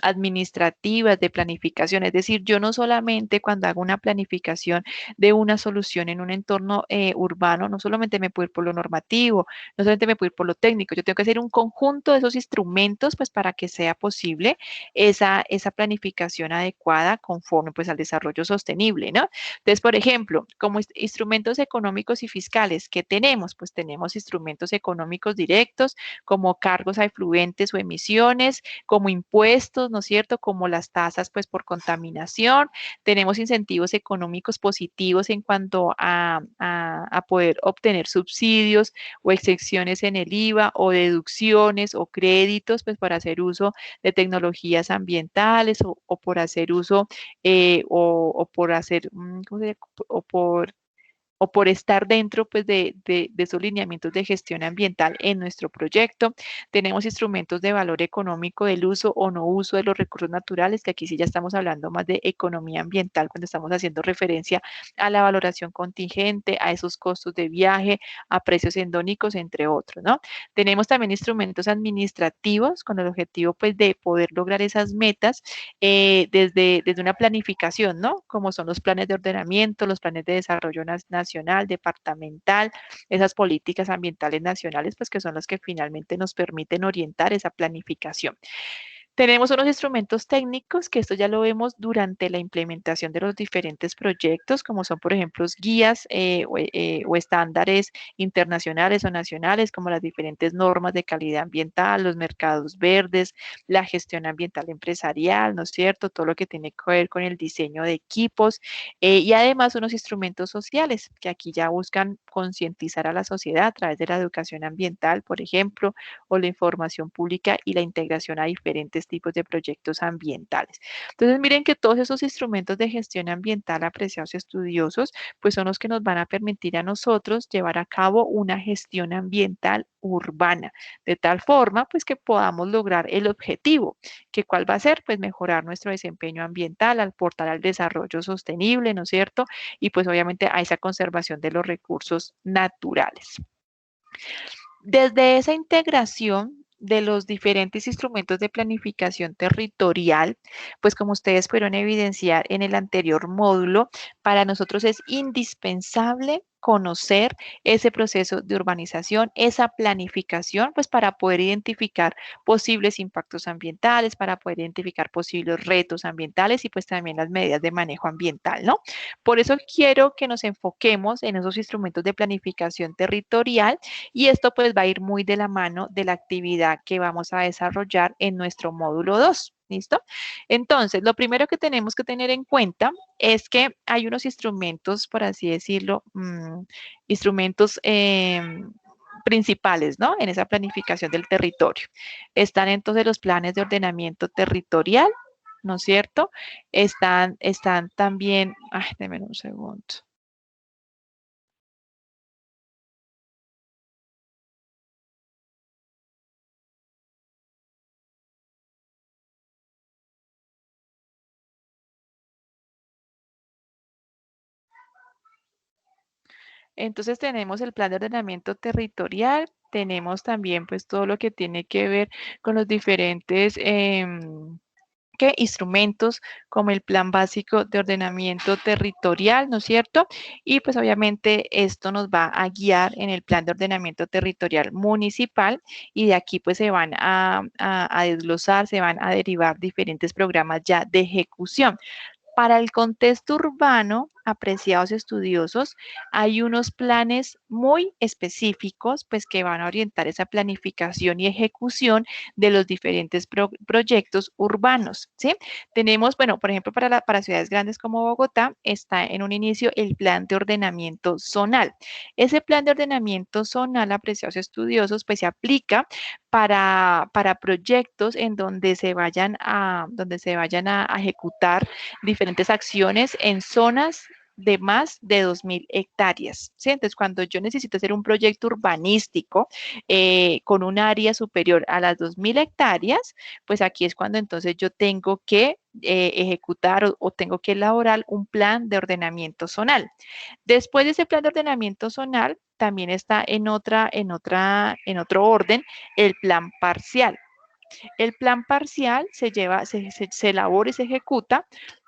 [SPEAKER 1] administrativas, de planificación. Es decir, yo no solamente cuando hago una planificación de una solución en un entorno urbano, no solamente me puedo ir por lo normativo, no solamente me puedo ir por lo técnico, yo tengo que hacer un conjunto de esos instrumentos pues para que sea posible esa planificación adecuada conforme pues al desarrollo sostenible, ¿no? Entonces, por ejemplo, como instrumentos económicos y fiscales, ¿qué tenemos? Pues tenemos instrumentos económicos directos como cargos a efluentes o emisiones, como impuestos, ¿no es cierto? Como las tasas, pues, por contaminación. Tenemos incentivos económicos positivos en cuanto a poder obtener subsidios o excepciones en el IVA o deducciones o créditos, pues, para hacer uso de tecnologías ambientales o por hacer uso o por hacer, ¿cómo se llama? O por estar dentro pues, de esos lineamientos de gestión ambiental en nuestro proyecto. Tenemos instrumentos de valor económico del uso o no uso de los recursos naturales, que aquí sí ya estamos hablando más de economía ambiental cuando estamos haciendo referencia a la valoración contingente, a esos costos de viaje, a precios endónicos, entre otros, ¿no? Tenemos también instrumentos administrativos con el objetivo pues de poder lograr esas metas desde una planificación, ¿no? Como son los planes de ordenamiento, los planes de desarrollo nacional, departamental, esas políticas ambientales nacionales, pues que son las que finalmente nos permiten orientar esa planificación. Tenemos unos instrumentos técnicos que esto ya lo vemos durante la implementación de los diferentes proyectos, como son, por ejemplo, guías o estándares internacionales o nacionales, como las diferentes normas de calidad ambiental, los mercados verdes, la gestión ambiental empresarial, ¿no es cierto? Todo lo que tiene que ver con el diseño de equipos y además unos instrumentos sociales que aquí ya buscan concientizar a la sociedad a través de la educación ambiental, por ejemplo, o la información pública y la integración a diferentes tipos de proyectos ambientales. Entonces, miren que todos esos instrumentos de gestión ambiental, apreciados estudiosos, pues son los que nos van a permitir a nosotros llevar a cabo una gestión ambiental urbana, de tal forma pues que podamos lograr el objetivo, que cuál va a ser, pues mejorar nuestro desempeño ambiental, aportar al desarrollo sostenible, ¿no es cierto? Y pues obviamente a esa conservación de los recursos naturales. Desde esa integración de los diferentes instrumentos de planificación territorial, pues como ustedes pudieron evidenciar en el anterior módulo, para nosotros es indispensable conocer ese proceso de urbanización, esa planificación, pues para poder identificar posibles impactos ambientales, para poder identificar posibles retos ambientales y pues también las medidas de manejo ambiental, ¿no? Por eso quiero que nos enfoquemos en esos instrumentos de planificación territorial y esto pues va a ir muy de la mano de la actividad que vamos a desarrollar en nuestro módulo 2. ¿Listo? Entonces, lo primero que tenemos que tener en cuenta es que hay unos instrumentos, por así decirlo, instrumentos principales, ¿no? En esa planificación del territorio. Están entonces los planes de ordenamiento territorial, ¿no es cierto? Están también, ay, denme un segundo. Entonces tenemos el plan de ordenamiento territorial, tenemos también pues todo lo que tiene que ver con los diferentes instrumentos como el plan básico de ordenamiento territorial, ¿no es cierto? Y pues obviamente esto nos va a guiar en el plan de ordenamiento territorial municipal y de aquí pues se van a desglosar, se van a derivar diferentes programas ya de ejecución. Para el contexto urbano, apreciados estudiosos, hay unos planes muy específicos, pues que van a orientar esa planificación y ejecución de los diferentes proyectos urbanos, ¿sí? Tenemos, bueno, por ejemplo, para ciudades grandes como Bogotá, está en un inicio el plan de ordenamiento zonal. Ese plan de ordenamiento zonal, apreciados estudiosos, pues se aplica para proyectos en donde se vayan a ejecutar diferentes acciones en zonas de más de 2.000 hectáreas. ¿Sí? Entonces, cuando yo necesito hacer un proyecto urbanístico con un área superior a las 2.000 hectáreas, pues aquí es cuando entonces yo tengo que ejecutar o tengo que elaborar un plan de ordenamiento zonal. Después de ese plan de ordenamiento zonal, también está en otro orden el plan parcial. El plan parcial se elabora y se ejecuta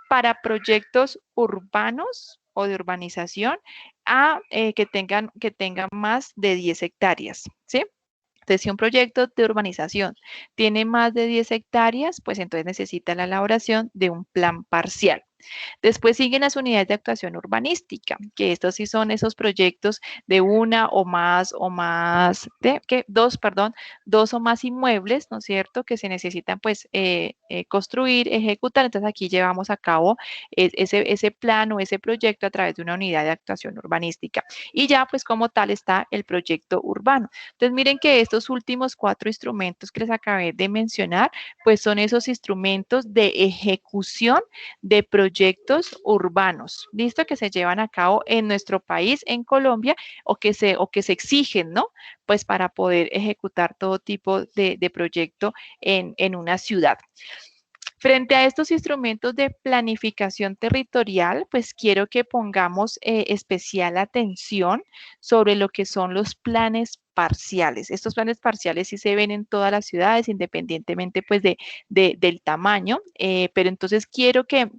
[SPEAKER 1] para proyectos urbanos o de urbanización que tengan más de 10 hectáreas, ¿sí? Entonces, si un proyecto de urbanización tiene más de 10 hectáreas, pues entonces necesita la elaboración de un plan parcial. Después siguen las unidades de actuación urbanística, que estos sí son esos proyectos de una dos o más inmuebles, ¿no es cierto?, que se necesitan pues construir, ejecutar. Entonces aquí llevamos a cabo ese plan o ese proyecto a través de una unidad de actuación urbanística. Y ya pues como tal está el proyecto urbano. Entonces miren que estos últimos 4 instrumentos que les acabé de mencionar, pues son esos instrumentos de ejecución de proyectos urbanos, ¿listo? Que se llevan a cabo en nuestro país, en Colombia, o que se exigen, ¿no? Pues para poder ejecutar todo tipo de proyecto en una ciudad. Frente a estos instrumentos de planificación territorial, pues quiero que pongamos especial atención sobre lo que son los planes parciales. Estos planes parciales sí se ven en todas las ciudades, independientemente pues del tamaño, pero entonces quiero que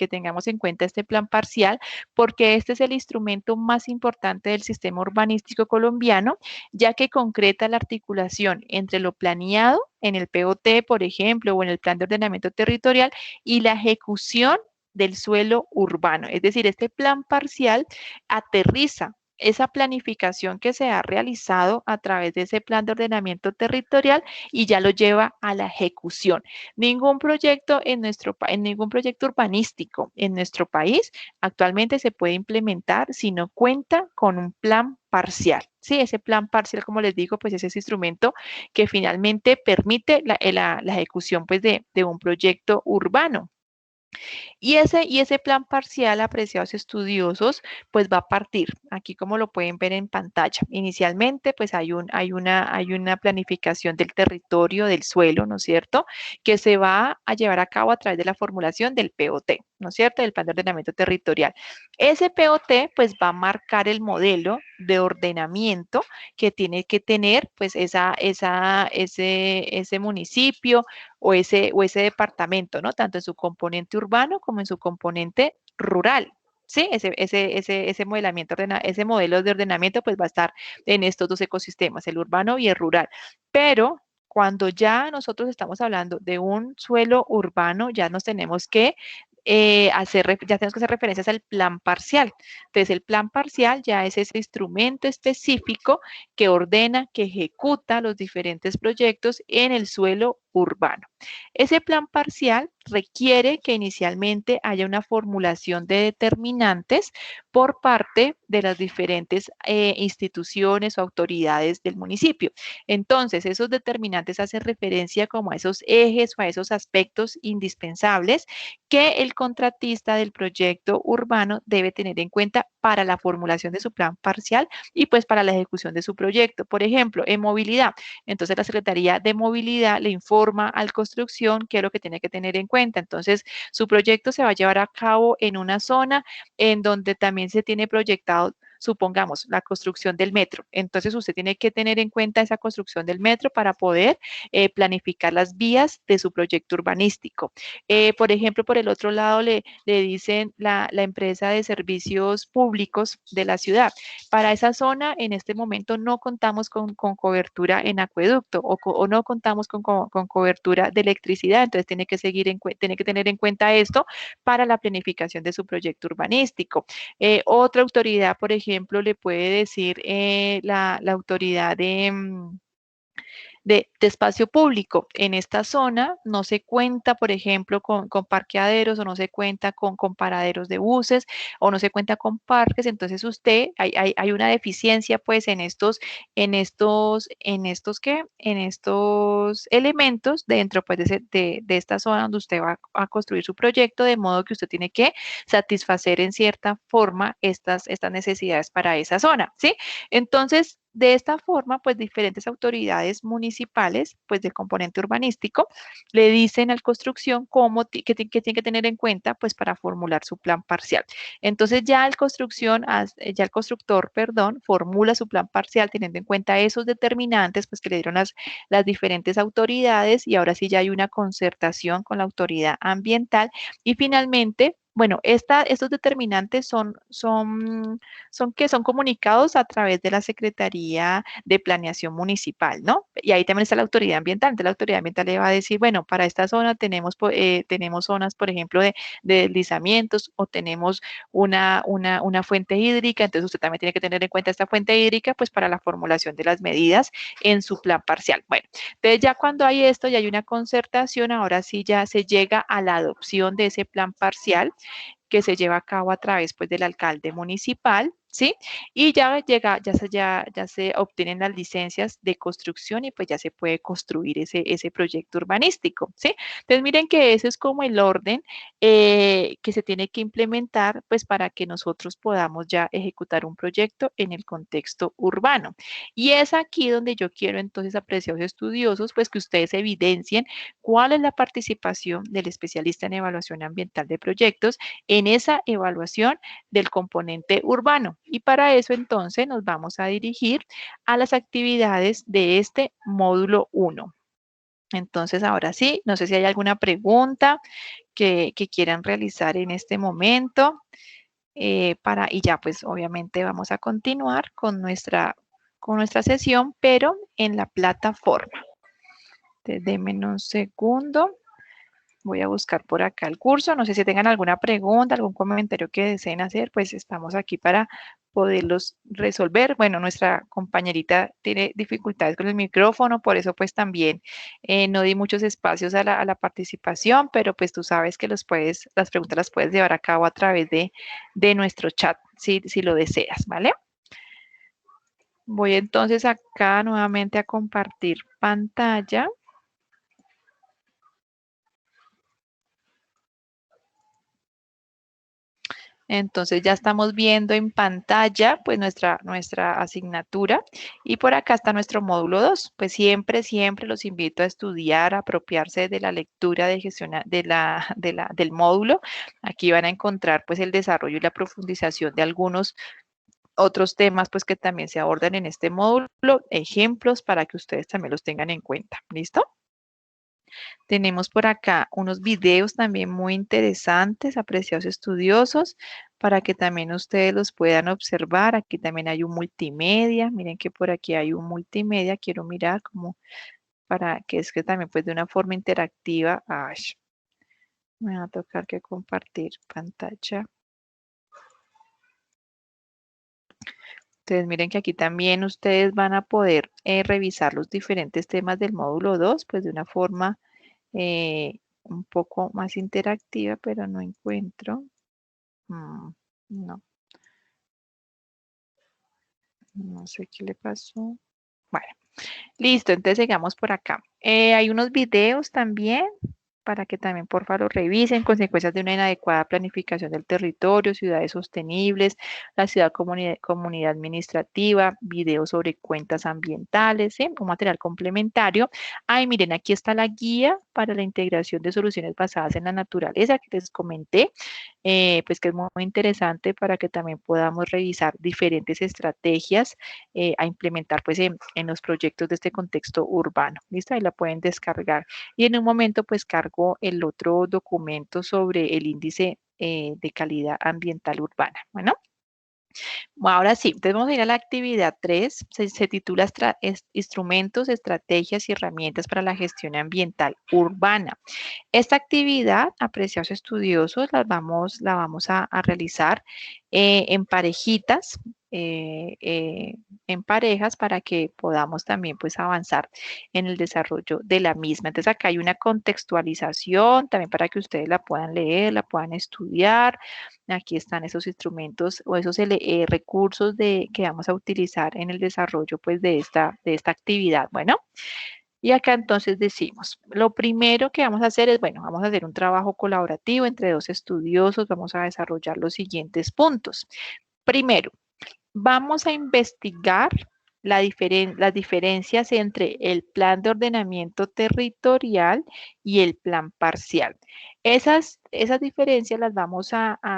[SPEAKER 1] tengamos en cuenta este plan parcial porque este es el instrumento más importante del sistema urbanístico colombiano, ya que concreta la articulación entre lo planeado en el POT, por ejemplo, o en el Plan de Ordenamiento Territorial y la ejecución del suelo urbano. Es decir, este plan parcial aterriza esa planificación que se ha realizado a través de ese plan de ordenamiento territorial y ya lo lleva a la ejecución. Ningún proyecto en ningún proyecto urbanístico en nuestro país actualmente se puede implementar si no cuenta con un plan parcial. Sí, ese plan parcial, como les digo, pues es ese instrumento que finalmente permite la ejecución pues de un proyecto urbano. Y ese plan parcial, apreciados estudiosos, pues va a partir, aquí como lo pueden ver en pantalla. Inicialmente, pues hay una planificación del territorio, del suelo, ¿no es cierto?, que se va a llevar a cabo a través de la formulación del POT, ¿no es cierto?, del Plan de Ordenamiento Territorial. Ese POT, pues va a marcar el modelo de ordenamiento que tiene que tener, pues ese municipio o ese departamento, ¿no? Tanto en su componente urbano como en su componente rural. Sí, ese modelamiento, ese modelo de ordenamiento pues va a estar en estos dos ecosistemas, el urbano y el rural. Pero cuando ya nosotros estamos hablando de un suelo urbano, ya nos tenemos que ya tenemos que hacer referencias al plan parcial. Entonces, el plan parcial ya es ese instrumento específico que ordena, que ejecuta los diferentes proyectos en el suelo urbano. Ese plan parcial requiere que inicialmente haya una formulación de determinantes por parte de las diferentes instituciones o autoridades del municipio. Entonces, esos determinantes hacen referencia como a esos ejes o a esos aspectos indispensables que el contratista del proyecto urbano debe tener en cuenta para la formulación de su plan parcial y pues para la ejecución de su proyecto. Por ejemplo, en movilidad. Entonces, la Secretaría de Movilidad le informa al construcción qué es lo que tiene que tener en cuenta. Entonces, su proyecto se va a llevar a cabo en una zona en donde también se tiene proyectado, supongamos, la construcción del metro. Entonces, usted tiene que tener en cuenta esa construcción del metro para poder planificar las vías de su proyecto urbanístico. Por ejemplo, por el otro lado, le dicen la empresa de servicios públicos de la ciudad. Para esa zona, en este momento, no contamos con cobertura en acueducto o no contamos con cobertura de electricidad. Entonces, tiene que tener en cuenta esto para la planificación de su proyecto urbanístico. Otra autoridad, por ejemplo, le puede decir la autoridad de espacio público. En esta zona no se cuenta, por ejemplo, con parqueaderos o no se cuenta con paraderos de buses o no se cuenta con parques. Entonces hay una deficiencia pues en estos elementos dentro pues de esta zona donde usted va a construir su proyecto, de modo que usted tiene que satisfacer en cierta forma estas necesidades para esa zona, ¿sí? Entonces, de esta forma, pues diferentes autoridades municipales, pues del componente urbanístico, le dicen al construcción qué tiene que tener en cuenta, pues para formular su plan parcial. Entonces ya el constructor, perdón, formula su plan parcial teniendo en cuenta esos determinantes, pues que le dieron las diferentes autoridades y ahora sí ya hay una concertación con la autoridad ambiental y finalmente, bueno, estos determinantes son comunicados a través de la Secretaría de Planeación Municipal, ¿no? Y ahí también está la autoridad ambiental. Entonces la autoridad ambiental le va a decir, bueno, para esta zona tenemos zonas, por ejemplo, de deslizamientos o tenemos una fuente hídrica, entonces usted también tiene que tener en cuenta esta fuente hídrica, pues para la formulación de las medidas en su plan parcial. Bueno, entonces ya cuando hay esto, ya hay una concertación, ahora sí ya se llega a la adopción de ese plan parcial que se lleva a cabo a través pues, del alcalde municipal, ¿sí? Y ya se obtienen las licencias de construcción y pues ya se puede construir ese proyecto urbanístico, ¿sí? Entonces miren que ese es como el orden que se tiene que implementar pues para que nosotros podamos ya ejecutar un proyecto en el contexto urbano. Y es aquí donde yo quiero entonces, apreciados estudiosos, pues que ustedes evidencien cuál es la participación del especialista en evaluación ambiental de proyectos en esa evaluación del componente urbano. Y para eso entonces nos vamos a dirigir a las actividades de este módulo 1. Entonces, ahora sí, no sé si hay alguna pregunta que quieran realizar en este momento. Y ya, pues obviamente vamos a continuar con nuestra sesión, pero en la plataforma. Entonces, denme un segundo. Voy a buscar por acá el curso. No sé si tengan alguna pregunta, algún comentario que deseen hacer, pues estamos aquí para poderlos resolver. Bueno, nuestra compañerita tiene dificultades con el micrófono, por eso pues también no di muchos espacios a la participación, pero pues tú sabes que las preguntas las puedes llevar a cabo a través de nuestro chat, si lo deseas, ¿vale? Voy entonces acá nuevamente a compartir pantalla. Entonces ya estamos viendo en pantalla pues nuestra asignatura y por acá está nuestro módulo 2. Pues siempre los invito a estudiar, a apropiarse de la lectura de gestión del módulo. Aquí van a encontrar pues el desarrollo y la profundización de algunos otros temas pues que también se abordan en este módulo, ejemplos para que ustedes también los tengan en cuenta. ¿Listo? Tenemos por acá unos videos también muy interesantes, apreciados estudiosos, para que también ustedes los puedan observar. Aquí también hay un multimedia. Miren que por aquí hay un multimedia. Quiero mirar como para que es que también pues de una forma interactiva. Ay, me va a tocar que compartir pantalla. Entonces miren que aquí también ustedes van a poder revisar los diferentes temas del módulo 2 pues de una forma un poco más interactiva, pero no encuentro. No, no sé qué le pasó. Bueno, listo, entonces sigamos por acá. Hay unos videos también para que también por favor revisen consecuencias de una inadecuada planificación del territorio, ciudades sostenibles, la ciudad comunidad administrativa, videos sobre cuentas ambientales, ¿sí? Un material complementario. Ay, miren, aquí está la guía para la integración de soluciones basadas en la naturaleza que les comenté, pues que es muy interesante para que también podamos revisar diferentes estrategias a implementar pues en los proyectos de este contexto urbano. ¿Listo? Ahí la pueden descargar. Y en un momento pues cargo el otro documento sobre el índice de calidad ambiental urbana. Bueno, ahora sí, entonces vamos a ir a la actividad 3. Se titula Instrumentos, Estrategias y Herramientas para la Gestión Ambiental Urbana. Esta actividad, apreciados estudiosos, la vamos a realizar en parejitas, eh, eh, en parejas para que podamos también pues avanzar en el desarrollo de la misma. Entonces acá hay una contextualización también para que ustedes la puedan leer, la puedan estudiar. Aquí están esos instrumentos o esos recursos que vamos a utilizar en el desarrollo pues de esta actividad. Bueno. Y acá entonces decimos, lo primero que vamos a hacer es, bueno, vamos a hacer un trabajo colaborativo entre dos estudiosos, vamos a desarrollar los siguientes puntos. Primero, vamos a investigar las diferencias entre el plan de ordenamiento territorial y el plan parcial. Esas diferencias las vamos a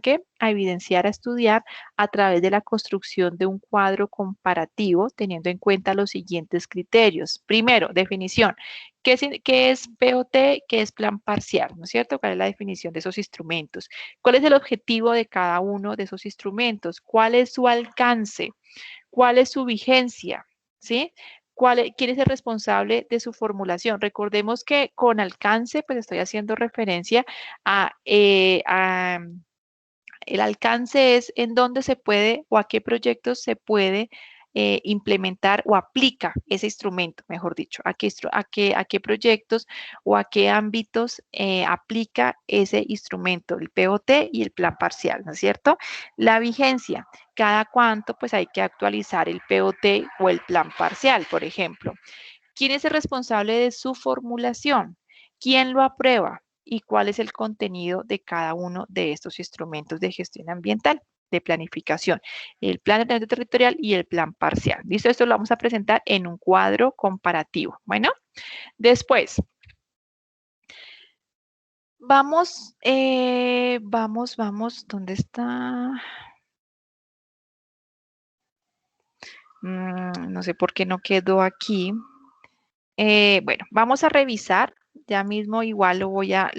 [SPEAKER 1] ¿qué? A evidenciar, a estudiar a través de la construcción de un cuadro comparativo teniendo en cuenta los siguientes criterios. Primero, definición. ¿Qué es POT? ¿Qué es plan parcial? ¿No es cierto? ¿Cuál es la definición de esos instrumentos? ¿Cuál es el objetivo de cada uno de esos instrumentos? ¿Cuál es su alcance? ¿Cuál es su vigencia? ¿Sí? ¿Quién es el responsable de su formulación? Recordemos que con alcance, pues estoy haciendo referencia a el alcance es en dónde se puede o a qué proyectos se puede implementar o aplica ese instrumento, mejor dicho, a qué proyectos o a qué ámbitos aplica ese instrumento, el POT y el plan parcial, ¿no es cierto? La vigencia, cada cuánto pues hay que actualizar el POT o el plan parcial, por ejemplo. ¿Quién es el responsable de su formulación? ¿Quién lo aprueba? ¿Y cuál es el contenido de cada uno de estos instrumentos de gestión ambiental, de planificación? El plan de planeamiento territorial y el plan parcial. ¿Listo? Esto lo vamos a presentar en un cuadro comparativo. Bueno, después, vamos, ¿dónde está? No sé por qué no quedó aquí. Bueno, vamos a revisar, ya mismo igual lo voy a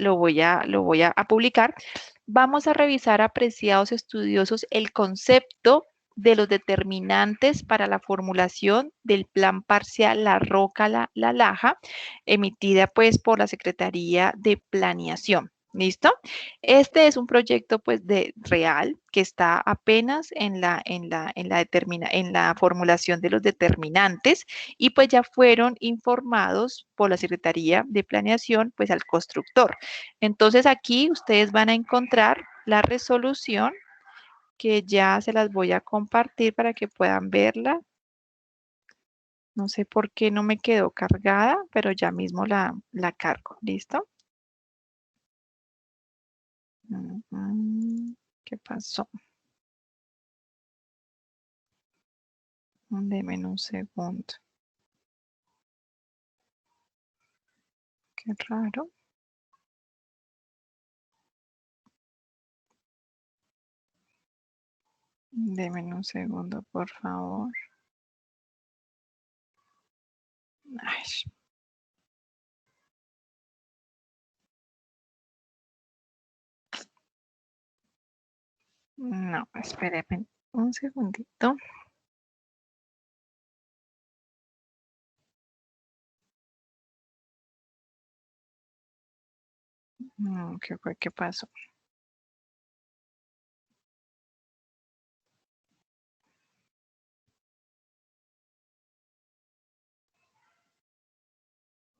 [SPEAKER 1] publicar. Vamos a revisar, apreciados estudiosos, el concepto de los determinantes para la formulación del plan parcial La Roca La Laja, emitida pues por la Secretaría de Planeación. ¿Listo? Este es un proyecto pues de real que está apenas en la formulación de los determinantes y pues ya fueron informados por la Secretaría de Planeación pues al constructor. Entonces aquí ustedes van a encontrar la resolución que ya se las voy a compartir para que puedan verla. No sé por qué no me quedó cargada, pero ya mismo la cargo. ¿Listo? ¿Qué pasó? Deme un segundo. Qué raro. Deme un segundo, por favor. Ay. No, espéreme un segundito. No, ¿qué fue? ¿Qué pasó?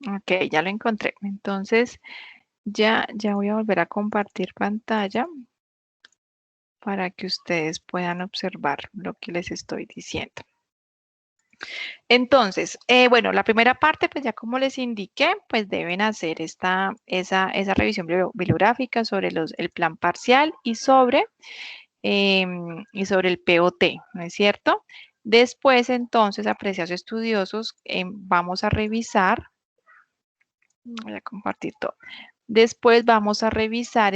[SPEAKER 1] Ok, ya lo encontré. Entonces, ya voy a volver a compartir pantalla para que ustedes puedan observar lo que les estoy diciendo. Entonces, bueno, la primera parte, pues ya como les indiqué, pues deben hacer esa revisión bibliográfica sobre el plan parcial y sobre el POT, ¿no es cierto? Después, entonces, apreciados estudiosos, vamos a revisar, voy a compartir todo. Después vamos a revisar